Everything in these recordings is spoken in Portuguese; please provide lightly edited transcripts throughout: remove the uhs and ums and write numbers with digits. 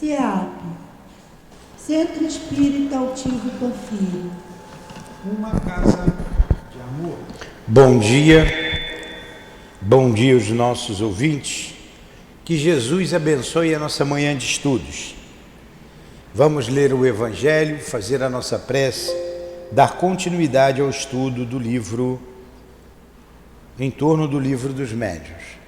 CEAP, Centro Espírita Altivo Panfiro. Uma casa de amor. Bom dia aos nossos ouvintes, que Jesus abençoe a nossa manhã de estudos. Vamos ler o Evangelho, fazer a nossa prece, dar continuidade ao estudo do livro, em torno do livro dos médiuns.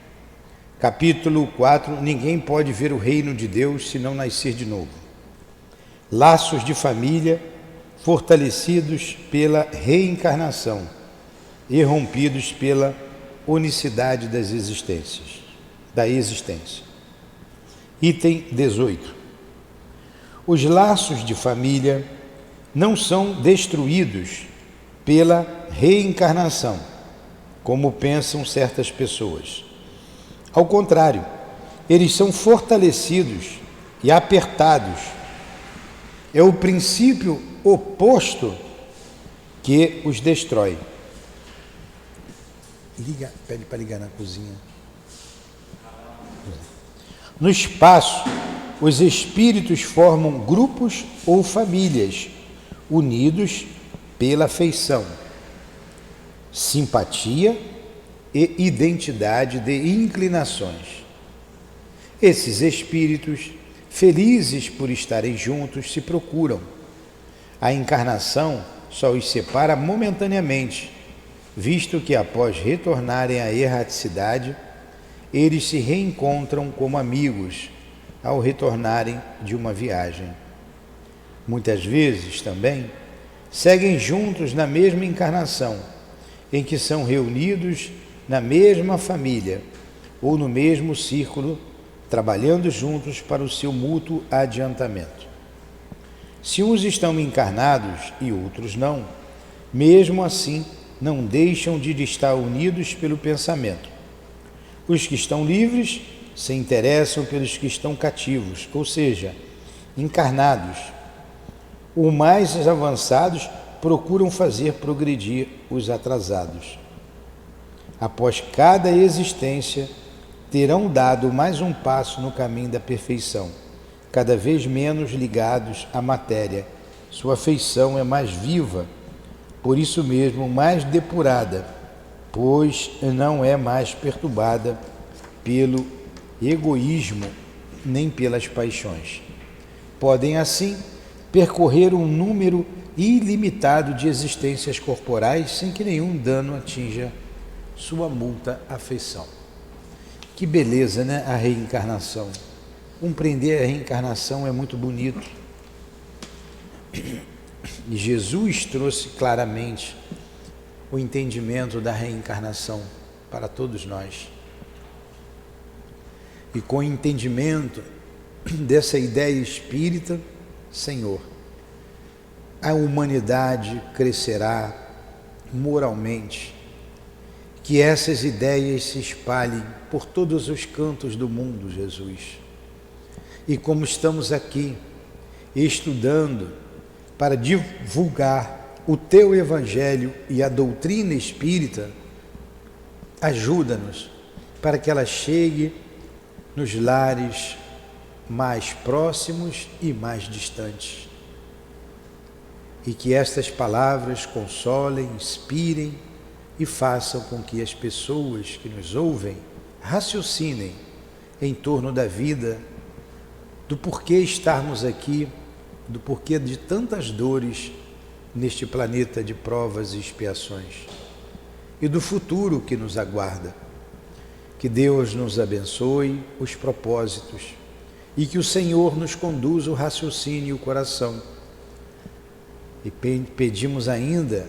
Capítulo 4, ninguém pode ver o reino de Deus se não nascer de novo. Laços de família fortalecidos pela reencarnação e rompidos pela unicidade da existência. Item 18. Os laços de família não são destruídos pela reencarnação, como pensam certas pessoas. Ao contrário, eles são fortalecidos e apertados. É o princípio oposto que os destrói. Pede para ligar na cozinha. No espaço, os espíritos formam grupos ou famílias, unidos pela afeição, simpatia e identidade de inclinações. Esses espíritos, felizes por estarem juntos, se procuram. A encarnação só os separa momentaneamente, visto que após retornarem à erraticidade, eles se reencontram como amigos ao retornarem de uma viagem. Muitas vezes também seguem juntos na mesma encarnação, em que são reunidos na mesma família ou no mesmo círculo, trabalhando juntos para o seu mútuo adiantamento. Se uns estão encarnados e outros não, mesmo assim não deixam de estar unidos pelo pensamento. Os que estão livres se interessam pelos que estão cativos, ou seja, encarnados. Os mais avançados procuram fazer progredir os atrasados. Após cada existência, terão dado mais um passo no caminho da perfeição, cada vez menos ligados à matéria. Sua afeição é mais viva, por isso mesmo mais depurada, pois não é mais perturbada pelo egoísmo nem pelas paixões. Podem, assim, percorrer um número ilimitado de existências corporais sem que nenhum dano atinja sua mútua afeição. Que beleza, né? A reencarnação. Compreender a reencarnação é muito bonito. E Jesus trouxe claramente o entendimento da reencarnação para todos nós. E com o entendimento dessa ideia espírita, Senhor, a humanidade crescerá moralmente, que essas ideias se espalhem por todos os cantos do mundo, Jesus. E como estamos aqui estudando para divulgar o Teu Evangelho e a doutrina espírita, ajuda-nos para que ela chegue nos lares mais próximos e mais distantes. E que estas palavras consolem, inspirem e façam com que as pessoas que nos ouvem raciocinem em torno da vida, do porquê estarmos aqui, do porquê de tantas dores neste planeta de provas e expiações, e do futuro que nos aguarda. Que Deus nos abençoe os propósitos e que o Senhor nos conduza o raciocínio e o coração. E pedimos ainda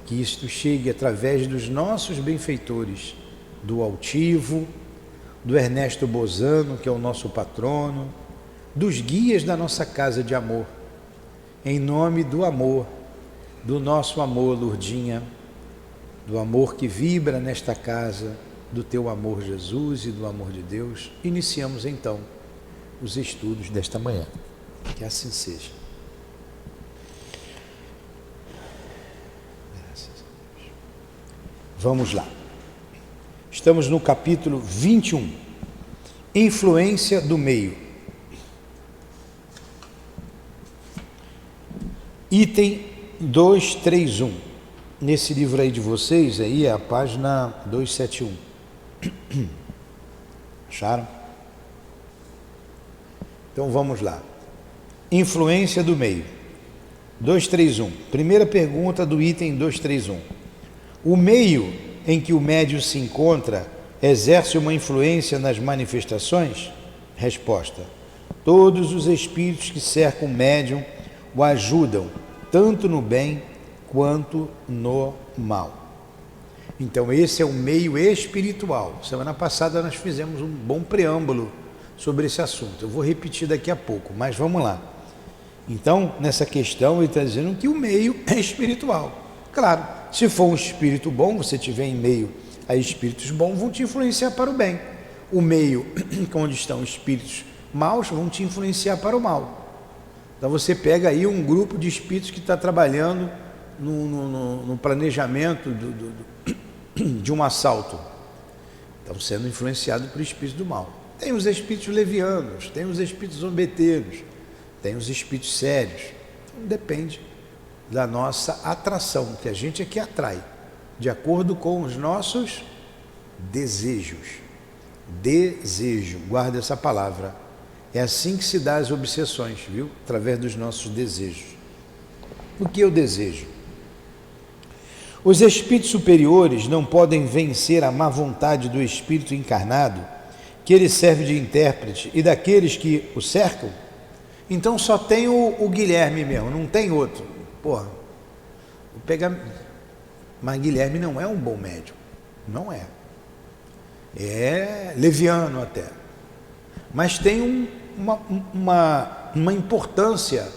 que isto chegue através dos nossos benfeitores, do Altivo, do Ernesto Bozano, que é o nosso patrono, dos guias da nossa casa de amor, em nome do amor, do nosso amor, Lourdinha, do amor que vibra nesta casa, do teu amor, Jesus, e do amor de Deus. Iniciamos então os estudos desta manhã. Que assim seja. Graças a Deus. Vamos lá. Estamos no capítulo 21. Influência do meio. Item 231. Nesse livro aí de vocês, aí é a página 271. Acharam? Então vamos lá. Influência do meio. 231. Primeira pergunta do item 231. O meio em que o médium se encontra exerce uma influência nas manifestações? Resposta: todos os espíritos que cercam o médium o ajudam, tanto no bem quanto no mal. Então esse é o meio espiritual. Semana passada nós fizemos um bom preâmbulo sobre esse assunto. Eu vou repetir daqui a pouco, mas vamos lá. Então, nessa questão, ele está dizendo que o meio é espiritual. Claro, se for um espírito bom, você tiver em meio a espíritos bons, vão te influenciar para o bem. O meio onde estão espíritos maus vão te influenciar para o mal. Então você pega aí um grupo de espíritos que está trabalhando no planejamento de um assalto. Estão sendo influenciados por espíritos do mal. Tem os espíritos levianos, tem os espíritos zombeteiros, tem os espíritos sérios. Então, depende da nossa atração, que a gente é que atrai, de acordo com os nossos desejos. Desejo, guarda essa palavra. É assim que se dá as obsessões, viu? Através dos nossos desejos. O que eu desejo? Os espíritos superiores não podem vencer a má vontade do espírito encarnado, que ele serve de intérprete, e daqueles que o cercam. Então só tem o Guilherme mesmo, não tem outro. Porra, vou pegar... Mas Guilherme não é um bom médium, não é. É leviano até. Mas tem uma importância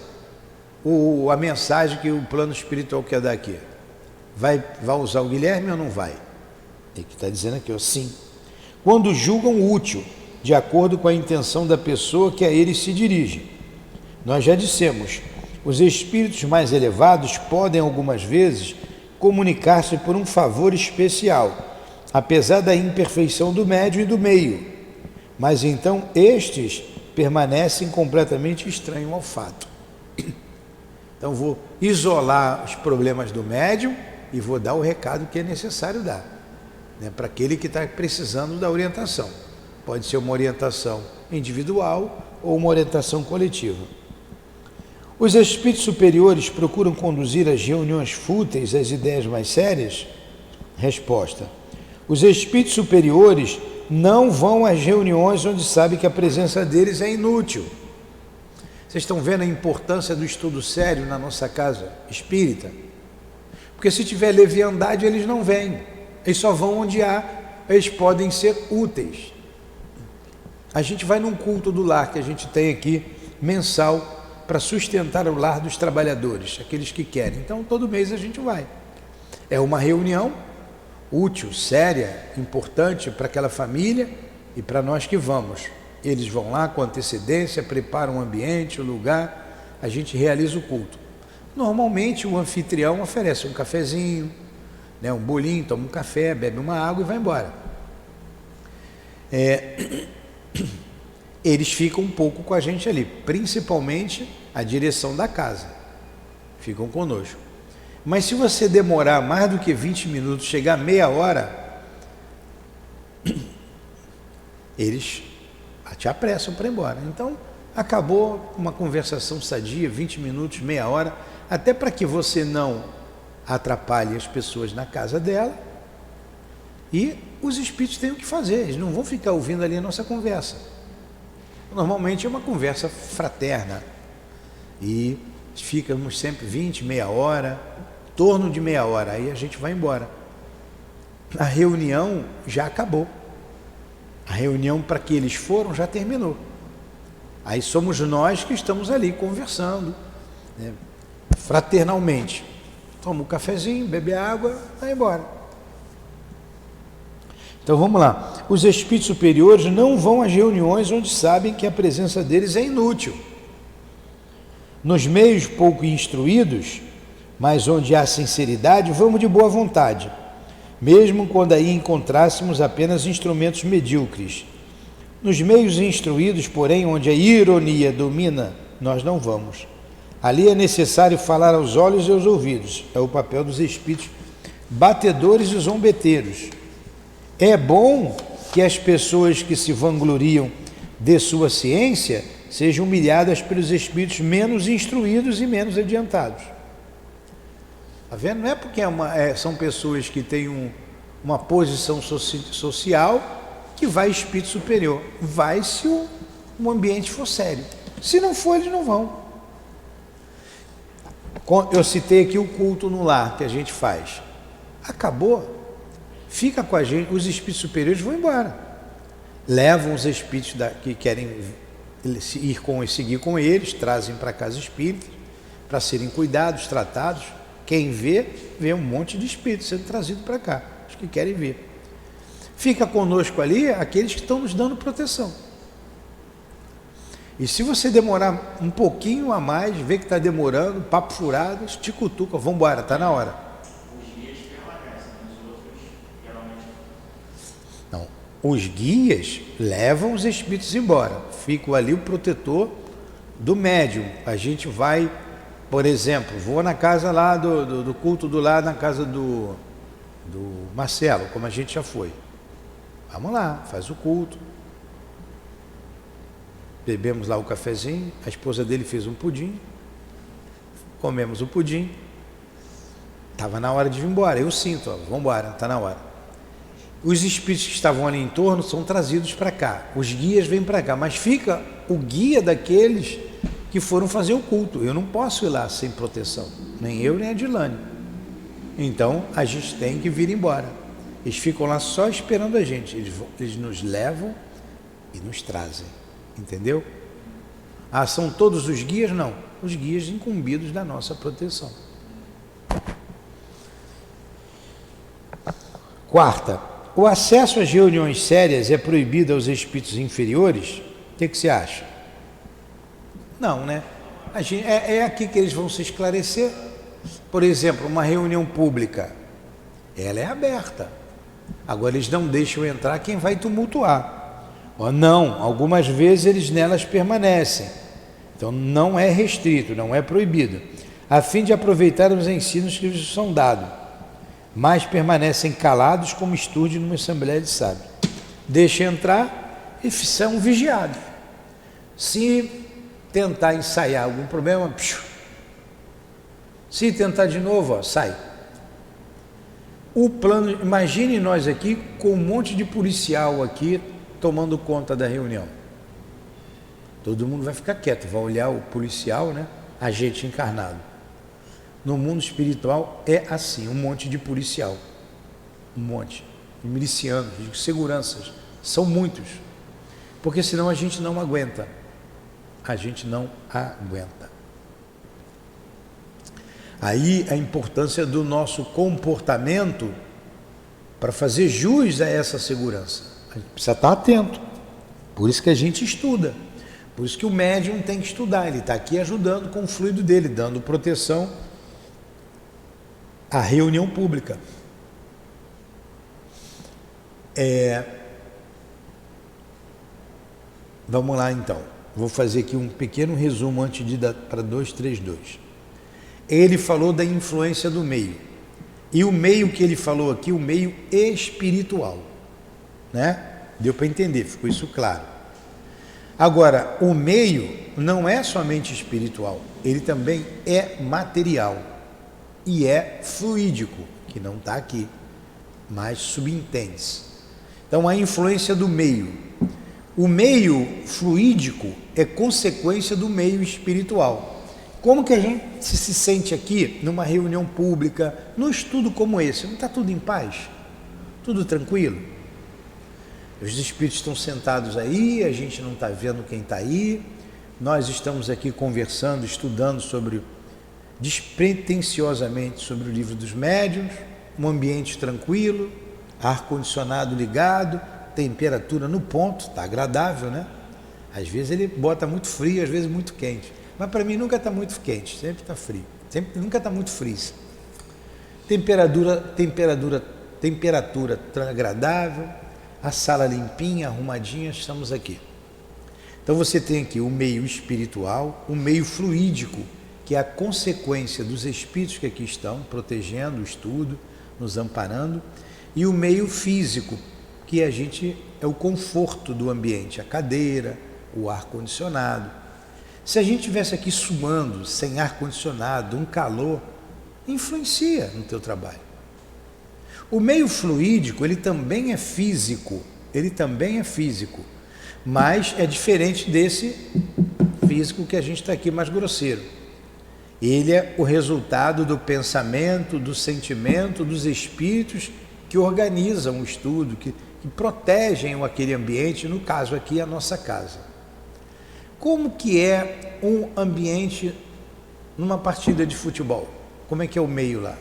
a mensagem que o plano espiritual quer dar aqui. Vai usar o Guilherme ou não vai? Ele está dizendo aqui, ó, sim. Quando julgam útil, de acordo com a intenção da pessoa que a eles se dirige. Nós já dissemos, os espíritos mais elevados podem algumas vezes comunicar-se por um favor especial, apesar da imperfeição do médium e do meio. Mas então estes permanecem completamente estranhos ao fato. Então vou isolar os problemas do médium e vou dar o recado que é necessário dar, né, para aquele que está precisando da orientação. Pode ser uma orientação individual ou uma orientação coletiva. Os espíritos superiores procuram conduzir as reuniões fúteis às ideias mais sérias? Resposta: os espíritos superiores não vão às reuniões onde sabem que a presença deles é inútil. Vocês estão vendo a importância do estudo sério na nossa casa espírita? Porque se tiver leviandade, eles não vêm. Eles só vão onde eles podem ser úteis. A gente vai num culto do lar que a gente tem aqui, mensal, para sustentar o lar dos trabalhadores, aqueles que querem. Então, todo mês a gente vai. É uma reunião útil, séria, importante para aquela família e para nós que vamos. Eles vão lá com antecedência, preparam o ambiente, o lugar, a gente realiza o culto. Normalmente o anfitrião oferece um cafezinho, né, um bolinho, toma um café, bebe uma água e vai embora. Eles ficam um pouco com a gente ali, principalmente a direção da casa, ficam conosco. Mas se você demorar mais do que 20 minutos, chegar meia hora, eles te apressam para ir embora. Então, acabou uma conversação sadia, 20 minutos, meia hora, até para que você não atrapalhe as pessoas na casa dela, e os espíritos têm o que fazer, eles não vão ficar ouvindo ali a nossa conversa. Normalmente é uma conversa fraterna, e ficamos sempre 20, meia hora, em torno de meia hora, aí a gente vai embora. A reunião já acabou. A reunião para que eles foram já terminou. Aí somos nós que estamos ali conversando, né, fraternalmente. Toma um cafezinho, bebe água, vai embora. Então vamos lá. Os espíritos superiores não vão às reuniões onde sabem que a presença deles é inútil. Nos meios pouco instruídos, mas onde há sinceridade, vamos de boa vontade, mesmo quando aí encontrássemos apenas instrumentos medíocres. Nos meios instruídos, porém, onde a ironia domina, nós não vamos. Ali é necessário falar aos olhos e aos ouvidos. É o papel dos espíritos batedores e zombeteiros. É bom que as pessoas que se vangloriam de sua ciência sejam humilhadas pelos espíritos menos instruídos e menos adiantados. Está vendo? Não é porque são pessoas que têm uma posição social que vai espírito superior. Vai se o ambiente for sério. Se não for, eles não vão. Eu citei aqui o culto no lar que a gente faz. Acabou. Fica com a gente, os espíritos superiores vão embora. Levam os espíritos que querem seguir com eles, trazem para casa espíritas, para serem cuidados, tratados. Quem vê um monte de espíritos sendo trazido para cá, os que querem ver. Fica conosco ali aqueles que estão nos dando proteção. E se você demorar um pouquinho a mais, vê que está demorando, papo furado, esticutuca, vamos embora, está na hora. Não, os guias levam os espíritos embora, fica ali o protetor do médium. A gente vai, por exemplo, vou na casa lá do culto do lar, na casa do Marcelo, como a gente já foi. Vamos lá, faz o culto. Bebemos lá o cafezinho, a esposa dele fez um pudim, comemos o pudim, estava na hora de ir embora, eu sinto, vamos embora, está na hora. Os espíritos que estavam ali em torno são trazidos para cá, os guias vêm para cá, mas fica o guia daqueles que foram fazer o culto. Eu não posso ir lá sem proteção, nem eu nem a Dilane. Então a gente tem que vir embora. Eles ficam lá só esperando a gente, eles nos levam e nos trazem. Entendeu? São todos os guias? Não. Os guias incumbidos da nossa proteção. Quarta, o acesso às reuniões sérias é proibido aos espíritos inferiores? O que você acha? Não, né? É aqui que eles vão se esclarecer. Por exemplo, uma reunião pública, ela é aberta. Agora eles não deixam entrar quem vai tumultuar. Não, algumas vezes eles nelas permanecem. Então não é restrito, não é proibido, a fim de aproveitar os ensinos que lhes são dados, mas permanecem calados como estude numa assembleia de sábios. Deixa entrar e são vigiados. Se tentar ensaiar algum problema, se tentar de novo, sai. O plano, imagine nós aqui com um monte de policial aqui tomando conta da reunião. Todo mundo vai ficar quieto, vai olhar o policial, né? Agente encarnado. No mundo espiritual é assim, um monte de policial, um monte de milicianos, de seguranças, são muitos, porque senão a gente não aguenta. A gente não aguenta. Aí a importância do nosso comportamento para fazer jus a essa segurança. A gente precisa estar atento. Por isso que a gente estuda. Por isso que o médium tem que estudar. Ele está aqui ajudando com o fluido dele, dando proteção à reunião pública. Vamos lá então. Vou fazer aqui um pequeno resumo antes de dar para 232. Ele falou da influência do meio. E o meio que ele falou aqui, o meio espiritual. Né? Deu para entender, ficou isso claro. Agora, o meio não é somente espiritual, ele também é material e é fluídico, que não está aqui, mas subentende-se. Então, a influência do meio. O meio fluídico é consequência do meio espiritual. Como que a gente se sente aqui numa reunião pública, num estudo como esse? Não está tudo em paz? Tudo tranquilo? Os espíritos estão sentados aí, a gente não está vendo quem está aí, nós estamos aqui conversando, estudando despretensiosamente sobre o livro dos médiuns, um ambiente tranquilo, ar-condicionado ligado, temperatura no ponto, está agradável, né? Às vezes ele bota muito frio, às vezes muito quente, mas para mim nunca está muito quente, sempre está frio, nunca está muito frio. Temperatura agradável, a sala limpinha, arrumadinha, estamos aqui. Então você tem aqui o meio espiritual, o meio fluídico, que é a consequência dos espíritos que aqui estão, protegendo o estudo, nos amparando, e o meio físico, que a gente é o conforto do ambiente, a cadeira, o ar-condicionado. Se a gente estivesse aqui suando, sem ar-condicionado, um calor, influencia no teu trabalho. O meio fluídico, ele também é físico, mas é diferente desse físico que a gente está aqui mais grosseiro. Ele é o resultado do pensamento, do sentimento, dos espíritos que organizam o estudo, que protegem aquele ambiente, no caso aqui a nossa casa. Como que é um ambiente numa partida de futebol? Como é que é o meio lá?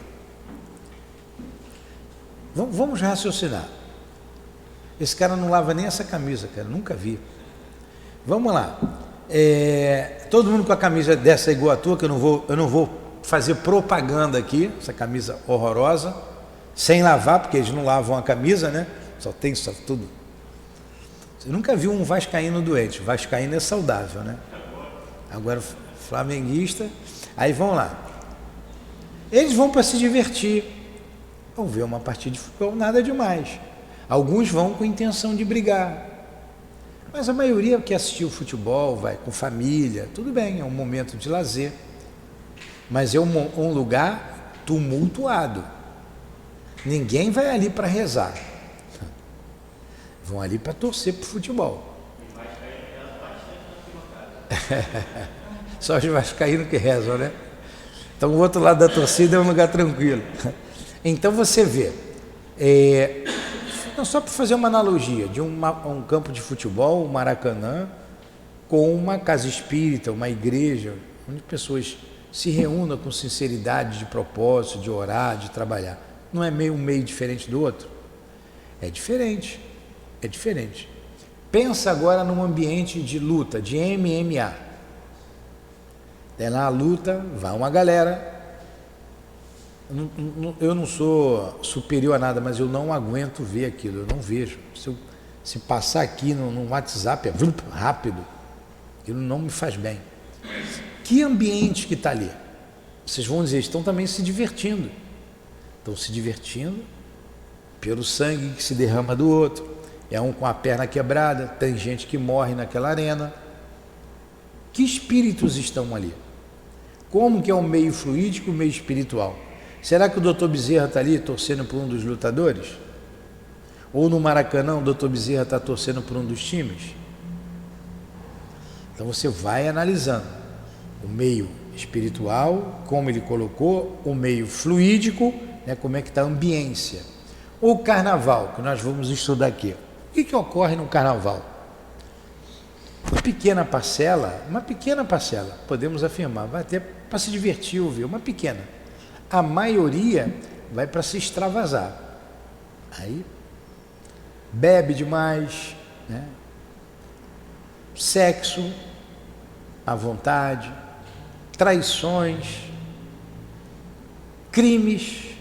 Vamos raciocinar. Esse cara não lava nem essa camisa, cara, nunca vi. Vamos lá. Todo mundo com a camisa dessa igual a tua, que eu não vou fazer propaganda aqui, essa camisa horrorosa, sem lavar, porque eles não lavam a camisa, né? Só tudo. Você nunca viu um vascaíno doente. O vascaíno é saudável, né? Agora flamenguista, aí vão lá. Eles vão para se divertir, vão ver uma partida de futebol, nada demais. Alguns vão com intenção de brigar, mas a maioria que assistiu futebol vai com família, tudo bem, é um momento de lazer, mas é um lugar tumultuado. Ninguém vai ali para rezar, vão ali para torcer para o futebol. Só os vascaínos que rezam, né? Então o outro lado da torcida é um lugar tranquilo. Então você vê, só para fazer uma analogia de um campo de futebol, um Maracanã, com uma casa espírita, uma igreja, onde pessoas se reúnam com sinceridade de propósito, de orar, de trabalhar. Não é um meio diferente do outro? É diferente. Pensa agora num ambiente de luta, de MMA. Tem lá a luta, vai uma galera. Eu não sou superior a nada, mas eu não aguento ver aquilo, eu não vejo. Se passar aqui no WhatsApp, é rápido, aquilo não me faz bem. Que ambiente que está ali? Vocês vão dizer, estão também se divertindo. Estão se divertindo pelo sangue que se derrama do outro. É um com a perna quebrada, tem gente que morre naquela arena. Que espíritos estão ali? Como que é o meio fluídico e o meio espiritual? Será que o Dr. Bezerra está ali torcendo por um dos lutadores? Ou no Maracanã o Dr. Bezerra está torcendo por um dos times? Então você vai analisando o meio espiritual, como ele colocou, o meio fluídico, né, como é que está a ambiência. O carnaval, que nós vamos estudar aqui. O que ocorre no carnaval? Uma pequena parcela, podemos afirmar, vai até para se divertir, ouvir, uma pequena. A maioria vai para se extravasar. Aí bebe demais, né? Sexo à vontade, traições, crimes,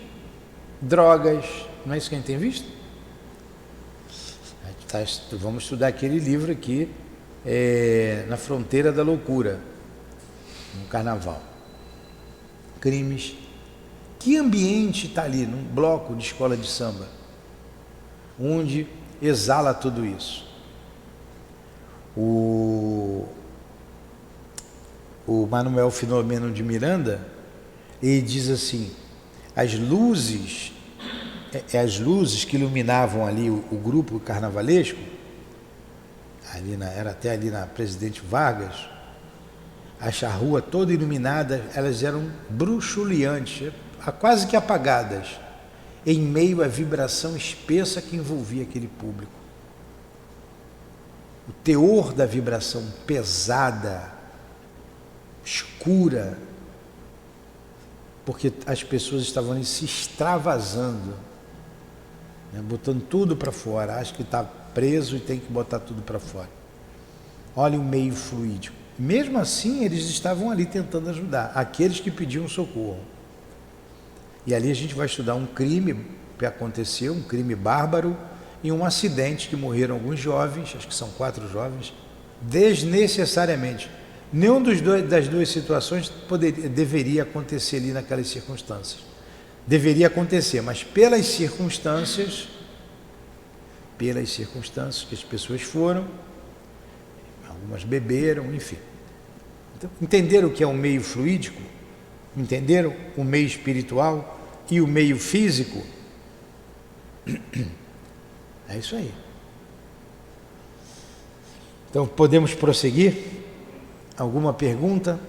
drogas. Não é isso que a gente tem visto? Vamos estudar aquele livro aqui, Na Fronteira da Loucura, no carnaval. Crimes. Que ambiente está ali, num bloco de escola de samba, onde exala tudo isso? O Manuel Filomeno de Miranda, ele diz assim, as luzes que iluminavam ali o grupo carnavalesco, era até ali na Presidente Vargas, a rua toda iluminada, elas eram bruxuleantes, quase que apagadas, em meio à vibração espessa que envolvia aquele público. O teor da vibração pesada, escura, porque as pessoas estavam ali se extravasando, né, botando tudo para fora, acho que está preso e tem que botar tudo para fora. Olha o meio fluídico. Mesmo assim, eles estavam ali tentando ajudar aqueles que pediam socorro. E ali a gente vai estudar um crime que aconteceu, um crime bárbaro, e um acidente que morreram alguns jovens, acho que são 4 jovens, desnecessariamente. Nenhum das duas situações deveria acontecer ali naquelas circunstâncias. Deveria acontecer, mas pelas circunstâncias que as pessoas foram, algumas beberam, enfim. Então, entenderam o que é o meio fluídico? Entenderam o meio espiritual e o meio físico? É isso aí. Então, podemos prosseguir? Alguma pergunta?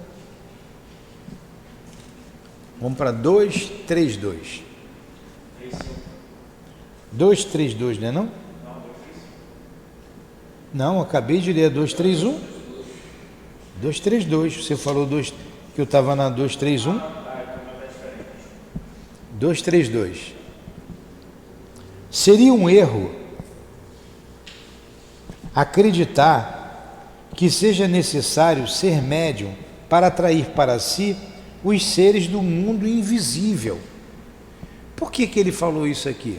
Vamos para 232. 232, não é não? Não, acabei de ler 231. 232. Você falou que eu estava na 231? 232. Seria um erro acreditar que seja necessário ser médium para atrair para si os seres do mundo invisível. Por que ele falou isso aqui?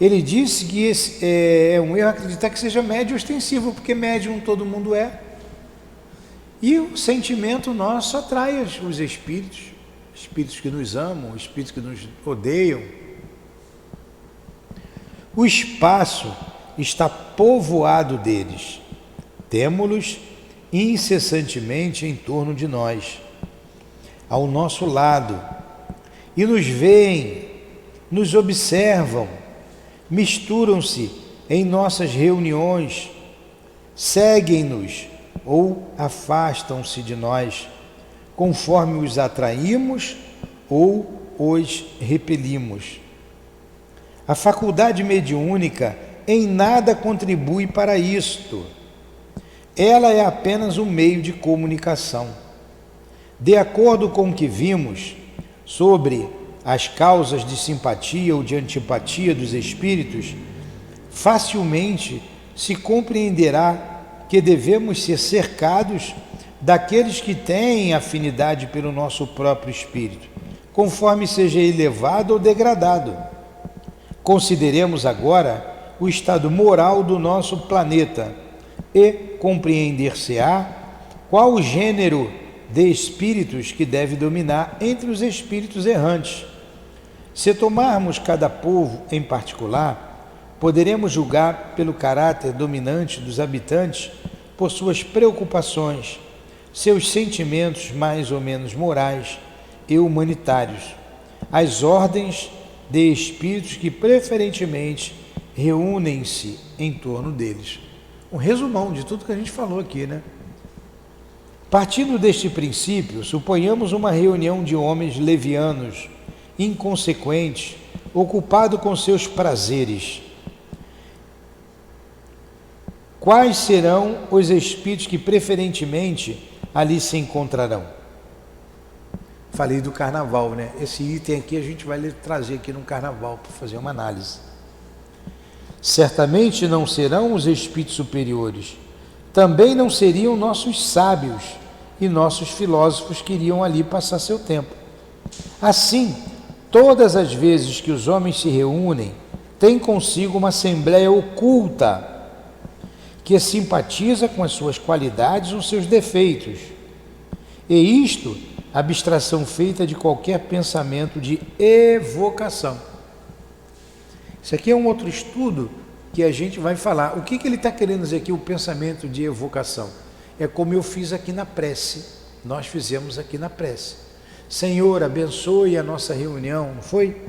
Ele disse que esse é um erro acreditar que seja médium ostensivo, porque médium todo mundo é. E o sentimento nosso atrai os espíritos que nos amam, espíritos que nos odeiam. O espaço está povoado deles. Temo-los incessantemente em torno de nós, ao nosso lado, e nos veem, nos observam, misturam-se em nossas reuniões, seguem-nos ou afastam-se de nós, conforme os atraímos ou os repelimos. A faculdade mediúnica em nada contribui para isto. Ela é apenas um meio de comunicação. De acordo com o que vimos sobre as causas de simpatia ou de antipatia dos espíritos, facilmente se compreenderá que devemos ser cercados daqueles que têm afinidade pelo nosso próprio espírito, conforme seja elevado ou degradado. Consideremos agora o estado moral do nosso planeta e compreender-se-á qual o gênero de espíritos que deve dominar entre os espíritos errantes. Se tomarmos cada povo em particular, poderemos julgar pelo caráter dominante dos habitantes, por suas preocupações, seus sentimentos mais ou menos morais e humanitários, as ordens de espíritos que preferentemente reúnem-se em torno deles. Um resumão de tudo que a gente falou aqui, né? Partindo deste princípio, suponhamos uma reunião de homens levianos, inconsequentes, ocupados com seus prazeres. Quais serão os espíritos que preferentemente ali se encontrarão? Falei do carnaval, né? Esse item aqui a gente vai trazer aqui no carnaval para fazer uma análise. Certamente não serão os espíritos superiores, também não seriam nossos sábios e nossos filósofos que iriam ali passar seu tempo. Assim, todas as vezes que os homens se reúnem, têm consigo uma assembleia oculta que simpatiza com as suas qualidades ou seus defeitos. E isto, abstração feita de qualquer pensamento de evocação. Isso aqui é um outro estudo que a gente vai falar. O que ele está querendo dizer aqui, o pensamento de evocação? É como eu fiz aqui na prece, nós fizemos aqui na prece. Senhor, abençoe a nossa reunião, não foi?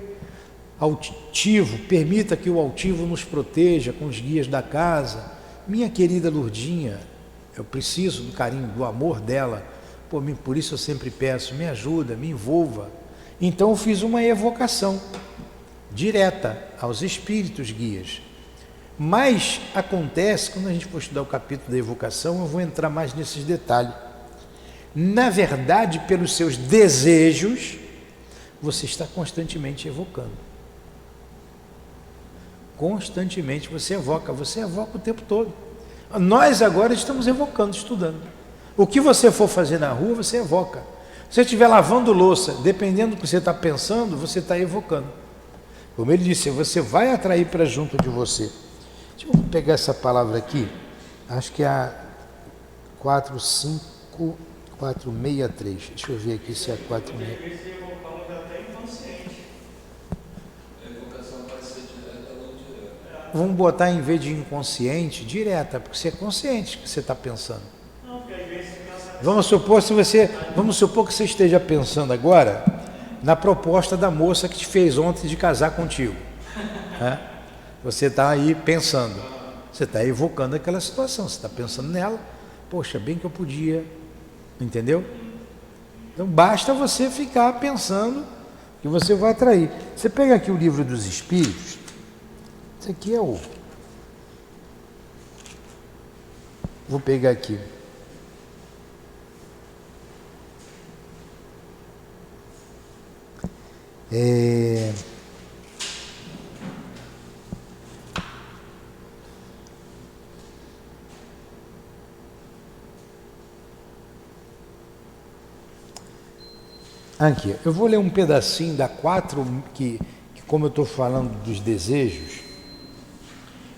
Altivo, permita que o altivo nos proteja com os guias da casa. Minha querida Lurdinha, eu preciso do carinho, do amor dela, por isso eu sempre peço, me ajuda, me envolva. Então eu fiz uma evocação direta aos espíritos guias. Mas acontece, quando a gente for estudar o capítulo da evocação, eu vou entrar mais nesses detalhes. Na verdade, pelos seus desejos, você está constantemente evocando. Constantemente você evoca o tempo todo. Nós agora estamos evocando, estudando. O que você for fazer na rua, você evoca. Se você estiver lavando louça, dependendo do que você está pensando, você está evocando. Como ele disse, você vai atrair para junto de você. Deixa eu pegar essa palavra aqui, acho que é a 4, 5, 463. Deixa eu ver aqui se é 463. Vamos botar em vez de inconsciente, direta, porque você é consciente que você está pensando. Vamos supor que você esteja pensando agora na proposta da moça que te fez ontem de casar contigo. Né? Você está aí pensando, você está evocando aquela situação, você está pensando nela, poxa, bem que eu podia, entendeu? Então basta você ficar pensando que você vai atrair. Você pega aqui o Livro dos Espíritos, esse aqui é o... Vou pegar aqui. Aqui, eu vou ler um pedacinho da 4, que como eu estou falando dos desejos,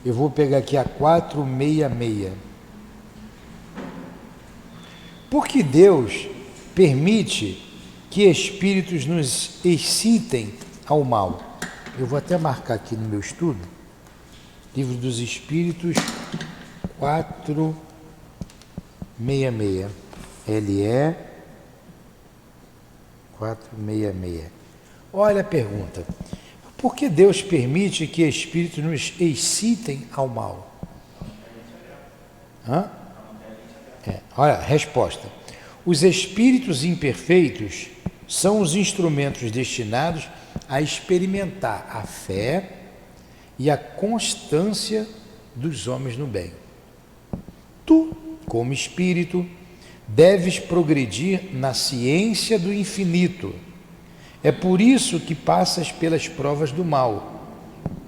eu vou pegar aqui a 466. Porque Deus permite que espíritos nos excitem ao mal. Eu vou até marcar aqui no meu estudo, Livro dos Espíritos 466, LE 466. Olha a pergunta: por que Deus permite que espíritos nos excitem ao mal? Olha a resposta: os espíritos imperfeitos são os instrumentos destinados a experimentar a fé e a constância dos homens no bem. Tu, como espírito, deves progredir na ciência do infinito. É por isso que passas pelas provas do mal,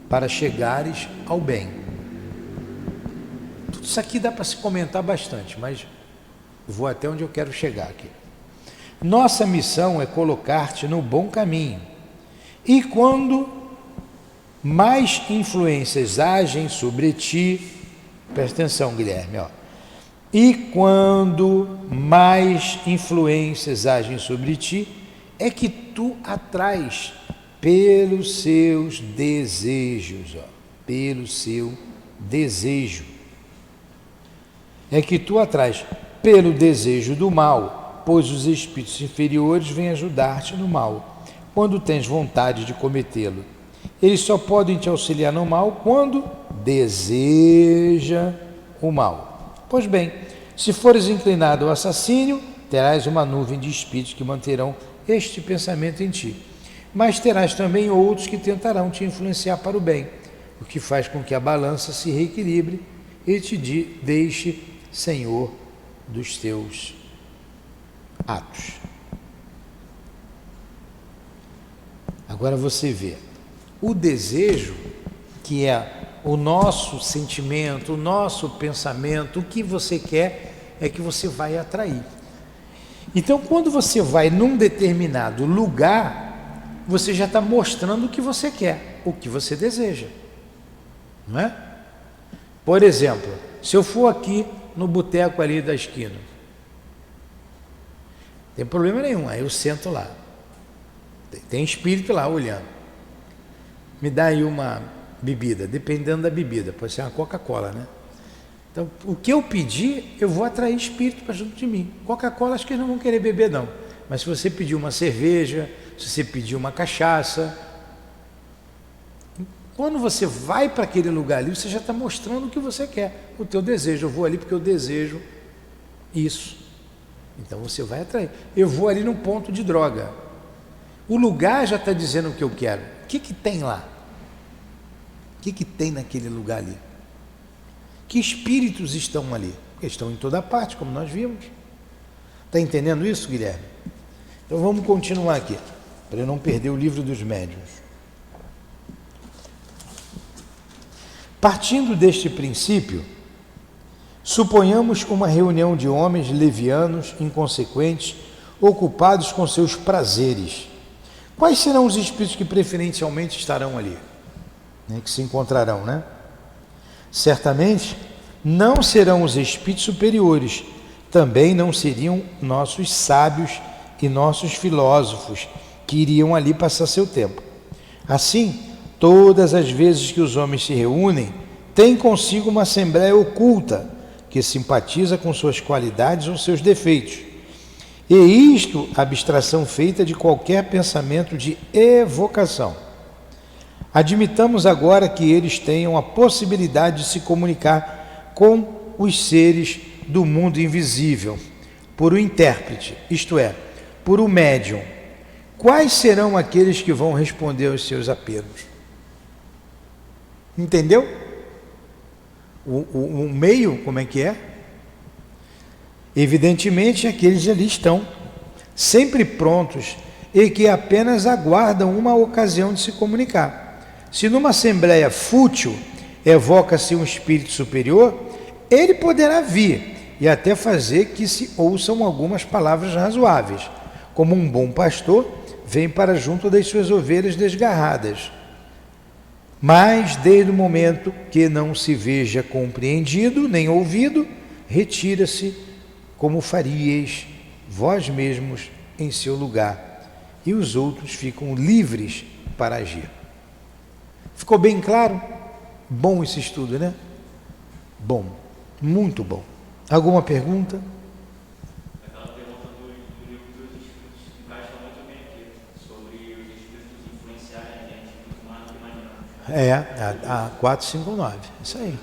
para chegares ao bem. Tudo isso aqui dá para se comentar bastante, mas vou até onde eu quero chegar aqui. Nossa missão é colocar-te no bom caminho. E quando mais influências agem sobre ti, presta atenção, Guilherme, e quando mais influências agem sobre ti, é que tu atrais pelos seus desejos, pelo seu desejo. É que tu atrais pelo desejo do mal, pois os espíritos inferiores vêm ajudar-te no mal, quando tens vontade de cometê-lo. Eles só podem te auxiliar no mal quando deseja o mal. Pois bem, se fores inclinado ao assassínio, terás uma nuvem de espíritos que manterão este pensamento em ti. Mas terás também outros que tentarão te influenciar para o bem, o que faz com que a balança se reequilibre e te deixe senhor dos teus atos. Agora você vê, o desejo, que é o nosso sentimento, o nosso pensamento, o que você quer é que você vai atrair. Então, quando você vai num determinado lugar, você já está mostrando o que você quer, o que você deseja, não é? Por exemplo, se eu for aqui no boteco ali da esquina, não tem problema nenhum, aí eu sento lá, tem espírito lá olhando, me dá aí uma bebida, dependendo da bebida, pode ser uma Coca-Cola, né? Então, o que eu pedir, eu vou atrair espírito para junto de mim. Coca-Cola, acho que eles não vão querer beber, não. Mas se você pedir uma cerveja, se você pedir uma cachaça, quando você vai para aquele lugar ali, você já está mostrando o que você quer, o teu desejo. Eu vou ali porque eu desejo isso. Então, você vai atrair. Eu vou ali num ponto de droga. O lugar já está dizendo o que eu quero. O que tem lá? O que tem naquele lugar ali? Que espíritos estão ali? Porque estão em toda parte, como nós vimos. Está entendendo isso, Guilherme? Então vamos continuar aqui, para eu não perder o livro dos médiuns. Partindo deste princípio, suponhamos uma reunião de homens levianos, inconsequentes, ocupados com seus prazeres. Quais serão os espíritos que preferencialmente estarão ali? Que se encontrarão, né? Certamente não serão os espíritos superiores, também não seriam nossos sábios e nossos filósofos que iriam ali passar seu tempo. Assim, todas as vezes que os homens se reúnem, têm consigo uma assembleia oculta que simpatiza com suas qualidades ou seus defeitos. E isto, abstração feita de qualquer pensamento de evocação. Admitamos agora que eles tenham a possibilidade de se comunicar com os seres do mundo invisível, por um intérprete, isto é, por um médium. Quais serão aqueles que vão responder aos seus apelos? Entendeu? O meio, como é que é? Evidentemente, aqueles ali estão, sempre prontos, e que apenas aguardam uma ocasião de se comunicar. Se numa assembleia fútil evoca-se um espírito superior, ele poderá vir e até fazer que se ouçam algumas palavras razoáveis, como um bom pastor vem para junto das suas ovelhas desgarradas. Mas, desde o momento que não se veja compreendido nem ouvido, retira-se como faríeis vós mesmos em seu lugar, e os outros ficam livres para agir. Ficou bem claro? Bom esse estudo, né? Bom, muito bom. Alguma pergunta? Aquela pergunta do livro dos Espíritos encaixa muito bem aqui, sobre os Espíritos influenciarem a gente muito mais do que imaginamos. A 459, isso aí.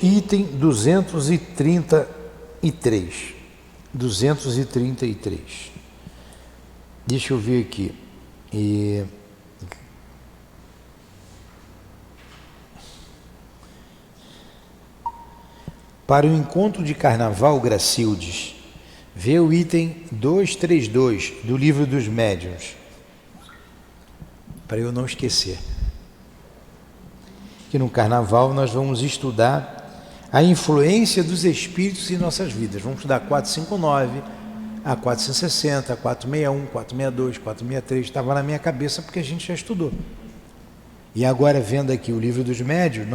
Item 233. 233. Deixa eu ver aqui. Para o encontro de carnaval, Gracildes, vê o item 232 do Livro dos Médiuns, para eu não esquecer. Que no carnaval nós vamos estudar a influência dos espíritos em nossas vidas. Vamos estudar 459, a 460, a 461, 462, 463, estava na minha cabeça porque a gente já estudou. E agora, vendo aqui o Livro dos Médiuns,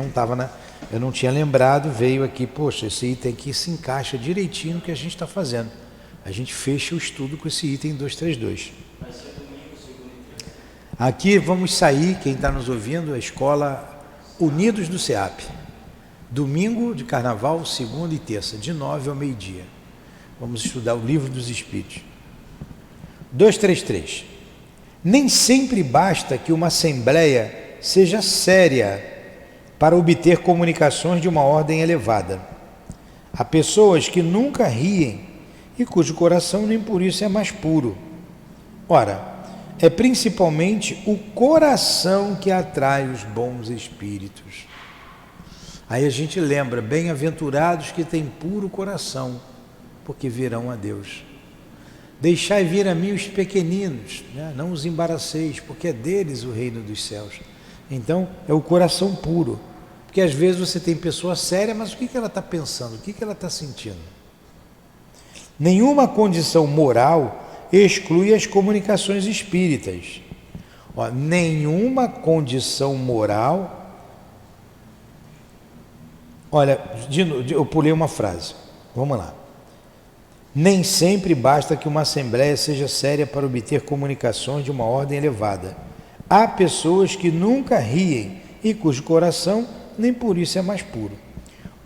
eu não tinha lembrado, veio aqui, poxa, esse item aqui se encaixa direitinho no que a gente está fazendo. A gente fecha o estudo com esse item 232. Vai ser domingo, segunda e terça. Aqui vamos sair, quem está nos ouvindo, a escola Unidos do SEAP. Domingo de carnaval, segunda e terça, de 9 ao meio-dia. Vamos estudar o Livro dos Espíritos. 233. Nem sempre basta que uma assembleia seja séria para obter comunicações de uma ordem elevada. Há pessoas que nunca riem e cujo coração nem por isso é mais puro. Ora, é principalmente o coração que atrai os bons espíritos. Aí a gente lembra, bem-aventurados que têm puro coração, porque verão a Deus. Deixai vir a mim os pequeninos, né? Não os embaraceis, porque é deles o reino dos céus. Então, é o coração puro. Porque às vezes você tem pessoa séria, mas o que ela está pensando? O que ela está sentindo? Nenhuma condição moral exclui as comunicações espíritas. Nenhuma condição moral... Olha, eu pulei uma frase. Vamos lá. Nem sempre basta que uma assembleia seja séria para obter comunicações de uma ordem elevada. Há pessoas que nunca riem e cujo coração nem por isso é mais puro.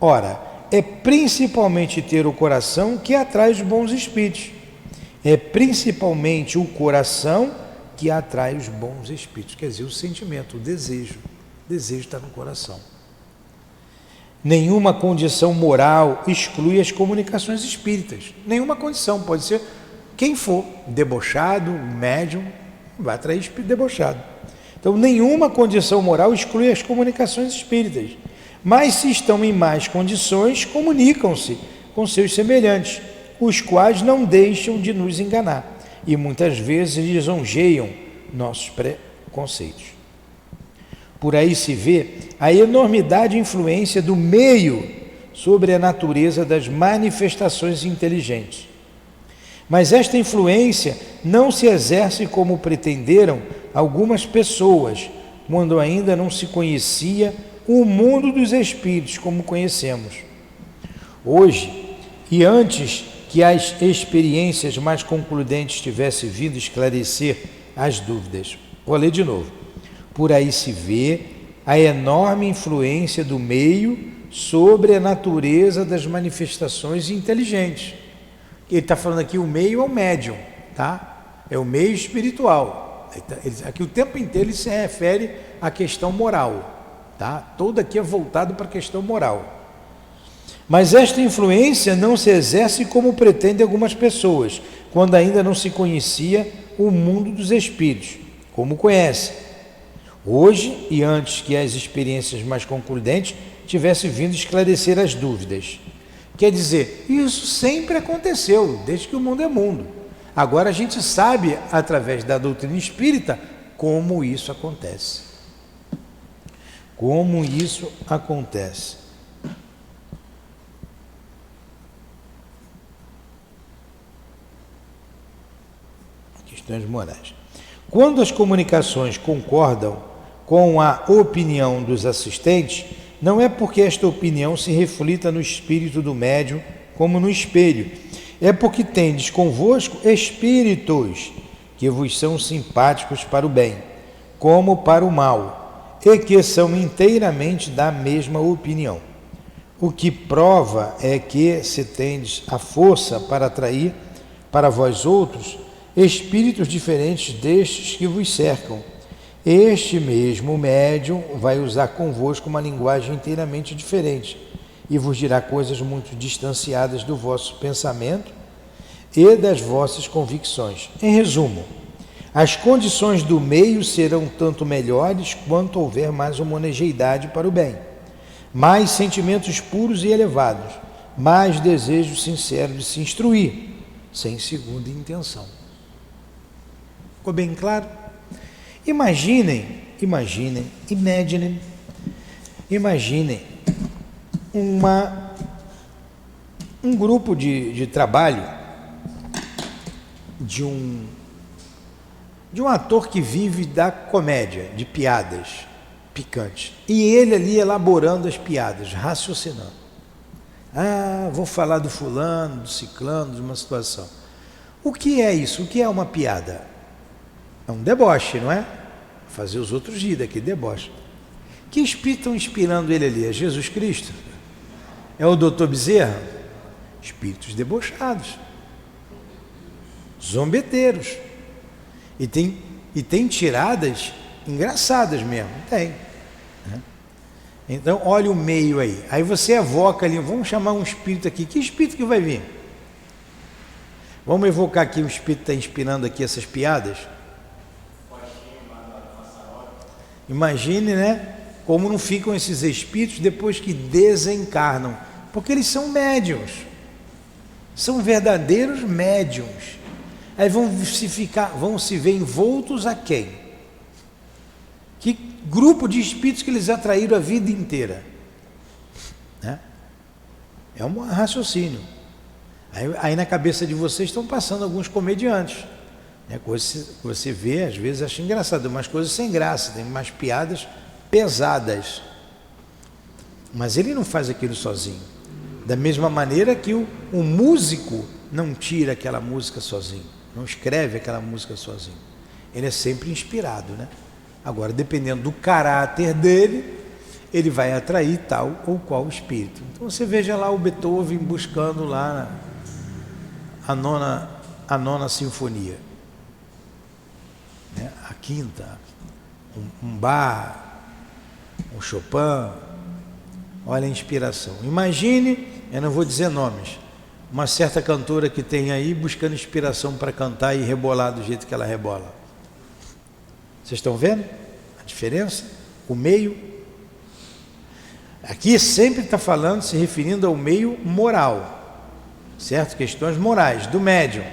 Ora, é principalmente ter o coração que atrai os bons espíritos. É principalmente o coração que atrai os bons espíritos. Quer dizer, o sentimento, o desejo. O desejo está no coração. Nenhuma condição moral exclui as comunicações espíritas. Nenhuma condição, pode ser quem for, debochado, médium, vai atrair espírito debochado. Então, nenhuma condição moral exclui as comunicações espíritas. Mas se estão em más condições, comunicam-se com seus semelhantes, os quais não deixam de nos enganar e muitas vezes lisonjeiam nossos preconceitos. Por aí se vê a enormidade e influência do meio sobre a natureza das manifestações inteligentes. Mas esta influência não se exerce como pretenderam algumas pessoas, quando ainda não se conhecia o mundo dos espíritos como conhecemos hoje, e antes que as experiências mais concludentes tivessem vindo esclarecer as dúvidas. Vou ler de novo. Por aí se vê a enorme influência do meio sobre a natureza das manifestações inteligentes. Ele está falando aqui, o meio é o médium, tá? É o meio espiritual. Aqui o tempo inteiro ele se refere à questão moral, tá? Todo aqui é voltado para a questão moral. Mas esta influência não se exerce como pretendem algumas pessoas, quando ainda não se conhecia o mundo dos espíritos, como conhece. Hoje, e antes que as experiências mais concludentes tivessem vindo esclarecer as dúvidas. Quer dizer, isso sempre aconteceu, desde que o mundo é mundo. Agora a gente sabe, através da doutrina espírita, como isso acontece. Como isso acontece. Questões morais. Quando as comunicações concordam com a opinião dos assistentes, não é porque esta opinião se reflita no espírito do médium como no espelho, é porque tendes convosco espíritos que vos são simpáticos para o bem, como para o mal, e que são inteiramente da mesma opinião. O que prova é que se tendes a força para atrair para vós outros espíritos diferentes destes que vos cercam. Este mesmo médium vai usar convosco uma linguagem inteiramente diferente e vos dirá coisas muito distanciadas do vosso pensamento e das vossas convicções. Em resumo, as condições do meio serão tanto melhores quanto houver mais homogeneidade para o bem, mais sentimentos puros e elevados, mais desejo sincero de se instruir, sem segunda intenção. Ficou bem claro? Imaginem um grupo de trabalho de um ator que vive da comédia, de piadas picantes, e ele ali elaborando as piadas, raciocinando. Vou falar do fulano, do ciclano, de uma situação. O que é isso? O que é uma piada? É um deboche, não é? Fazer os outros rir daquele deboche. Que espírito estão inspirando ele ali? É Jesus Cristo? É o Dr. Bezerra? Espíritos debochados, zombeteiros. E tem tiradas engraçadas mesmo, tem. Então, olha o meio aí. Aí você evoca ali, vamos chamar um espírito aqui. Que espírito que vai vir? Vamos evocar aqui um espírito que está inspirando aqui essas piadas? Imagine, né? Como não ficam esses espíritos depois que desencarnam. Porque eles são médiuns. São verdadeiros médiuns. Aí vão se ver envoltos a quem? Que grupo de espíritos que eles atraíram a vida inteira? Né? É um raciocínio. Aí na cabeça de vocês estão passando alguns comediantes. Coisas que você vê, às vezes acha engraçado, umas coisas sem graça, tem umas piadas pesadas. Mas ele não faz aquilo sozinho. Da mesma maneira que o músico não tira aquela música sozinho, não escreve aquela música sozinho. Ele é sempre inspirado, né? Agora, dependendo do caráter dele, ele vai atrair tal ou qual espírito. Então você veja lá o Beethoven buscando lá a nona sinfonia. A quinta, um Bach, um Chopin, olha a inspiração. Imagine, eu não vou dizer nomes, uma certa cantora que tem aí buscando inspiração para cantar e rebolar do jeito que ela rebola. Vocês estão vendo a diferença? O meio. Aqui sempre está falando, se referindo ao meio moral, certo? Questões morais, do médium.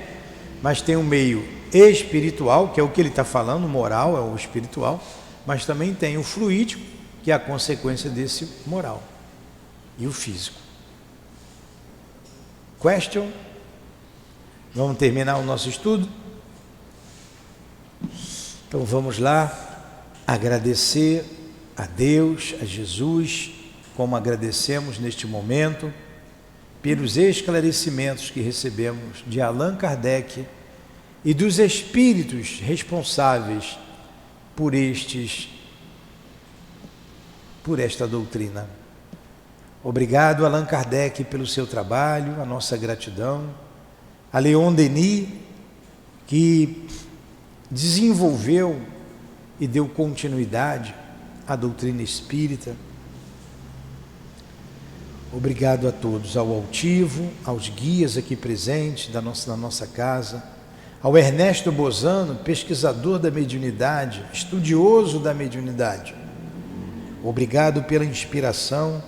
Mas tem o meio espiritual, que é o que ele está falando, moral é o espiritual, mas também tem o fluídico, que é a consequência desse moral, e o físico. Question? Vamos terminar o nosso estudo? Então vamos lá, agradecer a Deus, a Jesus, como agradecemos neste momento, pelos esclarecimentos que recebemos de Allan Kardec e dos espíritos responsáveis por esta doutrina. Obrigado, Allan Kardec, pelo seu trabalho, a nossa gratidão. A Leon Denis, que desenvolveu e deu continuidade à doutrina espírita. Obrigado a todos, ao Altivo, aos guias aqui presentes da nossa casa, ao Ernesto Bozano, pesquisador da mediunidade, estudioso da mediunidade. Obrigado pela inspiração,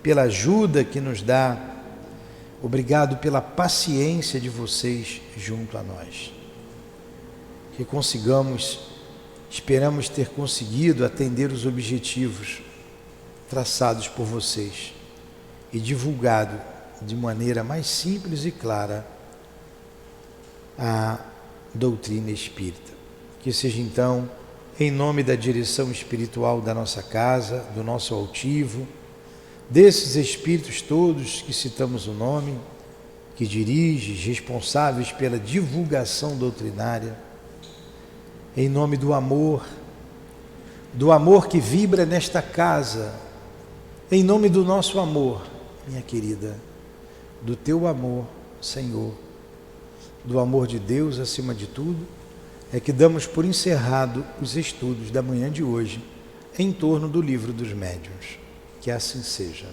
pela ajuda que nos dá. Obrigado pela paciência de vocês junto a nós. Que esperamos ter conseguido atender os objetivos traçados por vocês e divulgado de maneira mais simples e clara a doutrina espírita. Que seja então, em nome da direção espiritual da nossa casa, do nosso altivo, desses espíritos todos que citamos o nome, que dirigem, responsáveis pela divulgação doutrinária, em nome do amor que vibra nesta casa, em nome do nosso amor, minha querida, do teu amor, Senhor, do amor de Deus acima de tudo, é que damos por encerrado os estudos da manhã de hoje em torno do Livro dos Médiuns. Que assim seja.